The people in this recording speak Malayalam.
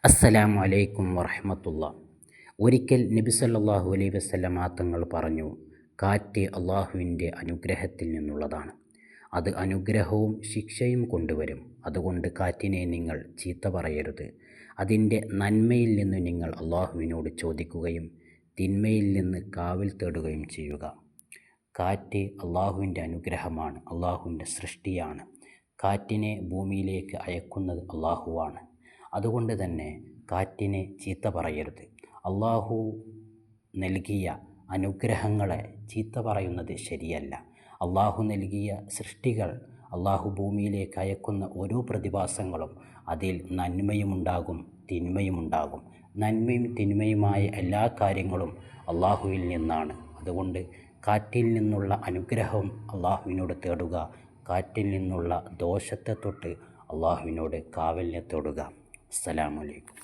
അസ്സലാമു അലൈക്കും വറഹ്മത്തുള്ളാ. ഒരിക്കൽ നബി സല്ലല്ലാഹു അലൈഹി വസല്ലമ തങ്ങൾ പറഞ്ഞു, കാറ്റ് അള്ളാഹുവിൻ്റെ അനുഗ്രഹത്തിൽ നിന്നുള്ളതാണ്. അത് അനുഗ്രഹവും ശിക്ഷയും കൊണ്ടുവരും. അതുകൊണ്ട് കാറ്റിനെ നിങ്ങൾ ചീത്ത പറയരുത്. അതിൻ്റെ നന്മയിൽ നിന്ന് നിങ്ങൾ അള്ളാഹുവിനോട് ചോദിക്കുകയും തിന്മയിൽ നിന്ന് കാവൽ തേടുകയും ചെയ്യുക. കാറ്റ് അള്ളാഹുവിൻ്റെ അനുഗ്രഹമാണ്, അള്ളാഹുവിൻ്റെ സൃഷ്ടിയാണ്. കാറ്റിനെ ഭൂമിയിലേക്ക് അയക്കുന്നത് അള്ളാഹുവാണ്. അതുകൊണ്ട് തന്നെ കാറ്റിനെ ചീത്ത പറയരുത്. അള്ളാഹു നൽകിയ അനുഗ്രഹങ്ങളെ ചീത്ത പറയുന്നത് ശരിയല്ല. അള്ളാഹു നൽകിയ സൃഷ്ടികൾ, അള്ളാഹു ഭൂമിയിലേക്ക് അയക്കുന്ന ഓരോ പ്രതിഭാസങ്ങളും അതിൽ നന്മയുമുണ്ടാകും തിന്മയുമുണ്ടാകും. നന്മയും തിന്മയുമായ എല്ലാ കാര്യങ്ങളും അള്ളാഹുവിൽ നിന്നാണ്. അതുകൊണ്ട് കാറ്റിൽ നിന്നുള്ള അനുഗ്രഹം അള്ളാഹുവിനോട് തേടുക. കാറ്റിൽ നിന്നുള്ള ദോഷത്തെ തൊട്ട് അള്ളാഹുവിനോട് കാവലിനെ തേടുക. അസ്സലാമു അലൈക്കും.